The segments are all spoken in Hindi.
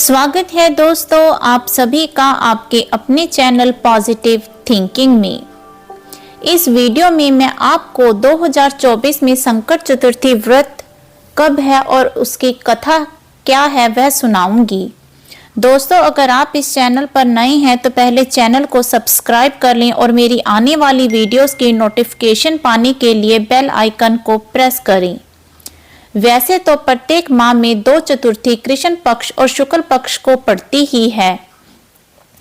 स्वागत है दोस्तों आप सभी का आपके अपने चैनल पॉजिटिव थिंकिंग में। इस वीडियो में मैं आपको 2024 में संकट चतुर्थी व्रत कब है और उसकी कथा क्या है वह सुनाऊंगी। दोस्तों अगर आप इस चैनल पर नए हैं तो पहले चैनल को सब्सक्राइब कर लें और मेरी आने वाली वीडियोस की नोटिफिकेशन पाने के लिए बेल आइकन को प्रेस करें। वैसे तो प्रत्येक माह में 2 चतुर्थी कृष्ण पक्ष और शुक्ल पक्ष को पड़ती ही है,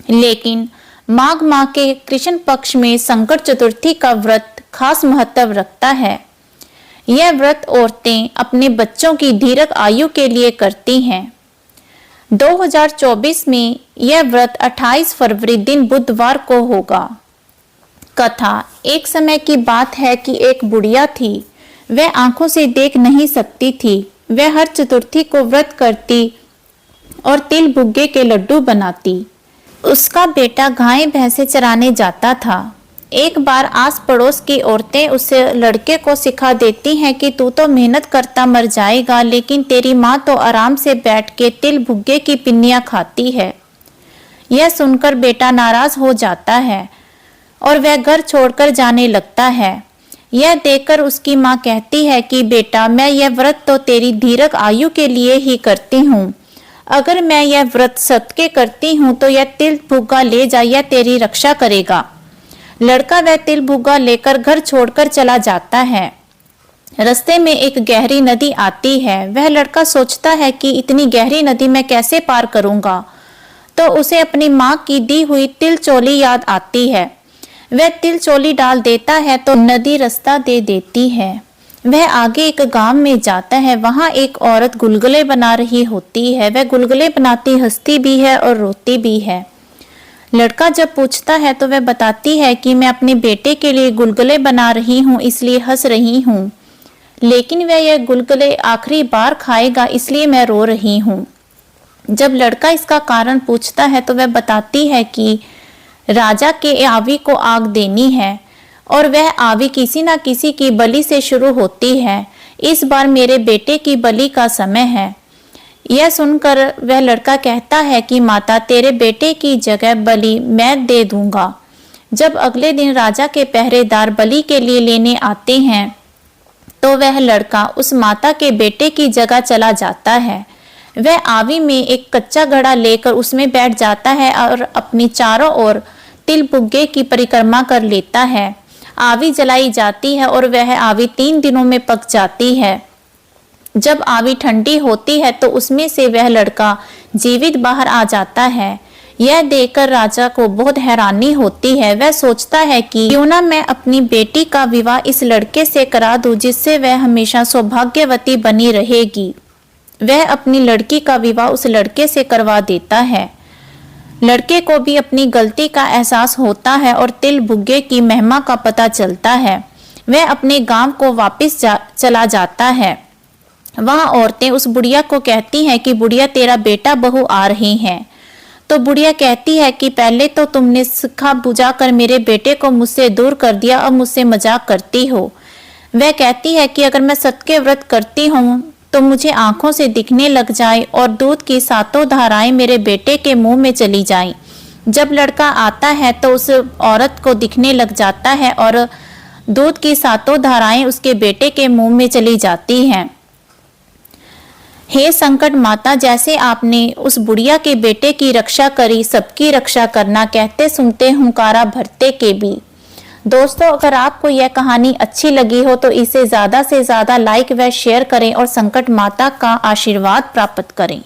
लेकिन माघ माह के कृष्ण पक्ष में संकट चतुर्थी का व्रत खास महत्व रखता है। यह व्रत औरतें अपने बच्चों की दीर्घ आयु के लिए करती हैं। 2024 में यह व्रत 28 फरवरी दिन बुधवार को होगा। कथा एक समय की बात है कि एक बुढ़िया थी। वह आंखों से देख नहीं सकती थी। वह हर चतुर्थी को व्रत करती और तिल बुग्गे के लड्डू बनाती। उसका बेटा गाय भैंसे चराने जाता था। एक बार आस पड़ोस की औरतें उसे लड़के को सिखा देती हैं कि तू तो मेहनत करता मर जाएगा, लेकिन तेरी माँ तो आराम से बैठ के तिल बुग्गे की पिन्नियाँ खाती है। यह सुनकर बेटा नाराज हो जाता है और वह घर छोड़कर जाने लगता है। यह देखकर उसकी माँ कहती है कि बेटा मैं यह व्रत तो तेरी दीर्घ आयु के लिए ही करती हूँ। अगर मैं यह व्रत सत्य करती हूँ तो यह तिल भुग्गा ले जा, यह तेरी रक्षा करेगा। लड़का वह तिल भुग्गा लेकर घर छोड़कर चला जाता है। रास्ते में एक गहरी नदी आती है। वह लड़का सोचता है कि इतनी गहरी नदी मैं कैसे पार करूंगा, तो उसे अपनी माँ की दी हुई तिल चोली याद आती है। वह तिल चोली डाल देता है तो नदी रास्ता दे देती है। वह आगे एक गांव में जाता है। वहां एक औरत गुलगुले बना रही होती है। वह गुलगुले बनाती हंसती भी है और रोती भी है। लड़का जब पूछता है तो वह बताती है कि मैं अपने बेटे के लिए गुलगुले बना रही हूँ, इसलिए हंस रही हूँ, लेकिन वह यह गुलगुले आखिरी बार खाएगा इसलिए मैं रो रही हूँ। जब लड़का इसका कारण पूछता है तो वह बताती है कि राजा के आवी को आग देनी है और वह आवी किसी न किसी की बलि से शुरू होती है। इस बार मेरे बेटे की बलि का समय है। यह सुनकर वह लड़का कहता है कि माता तेरे बेटे की जगह बलि मैं दे दूंगा। जब अगले दिन राजा के पहरेदार बलि के लिए लेने आते हैं तो वह लड़का उस माता के बेटे की जगह चला जाता है। वह आवी में एक कच्चा घड़ा लेकर उसमें बैठ जाता है और अपनी चारों ओर तिल बुग्गे की परिक्रमा कर लेता है। आवी जलाई जाती है और वह आवी 3 दिनों में पक जाती है। जब आवी ठंडी होती है तो उसमें से वह लड़का जीवित बाहर आ जाता है। यह देखकर राजा को बहुत हैरानी होती है। वह सोचता है कि क्यों ना मैं अपनी बेटी का विवाह इस लड़के से करा दूं, जिससे वह हमेशा सौभाग्यवती बनी रहेगी। वह अपनी लड़की का विवाह उस लड़के से करवा देता है। लड़के को भी अपनी गलती का एहसास होता है और तिल बुग्गे की महिमा का पता चलता है। वह अपने गांव को वापस चला जाता है। वहां औरतें उस बुढ़िया को कहती हैं कि बुढ़िया तेरा बेटा बहू आ रहे हैं। तो बुढ़िया कहती है कि पहले तो तुमने सिखा बुझा कर मेरे बेटे को मुझसे दूर कर दिया, अब मुझसे मजाक करती हो। वह कहती है कि अगर मैं सत्य व्रत करती हूँ तो मुझे आंखों से दिखने लग जाए और दूध की 7 धाराएं मेरे बेटे के मुंह में चली जाएं। जब लड़का आता है तो उस औरत को दिखने लग जाता है और दूध की 7 धाराएं उसके बेटे के मुंह में चली जाती हैं। हे संकट माता, जैसे आपने उस बुढ़िया के बेटे की रक्षा करी, सबकी रक्षा करना। कहते सुनते हुंकारा भरते के भी। दोस्तों अगर आपको यह कहानी अच्छी लगी हो तो इसे ज़्यादा से ज़्यादा लाइक व शेयर करें और संकट माता का आशीर्वाद प्राप्त करें।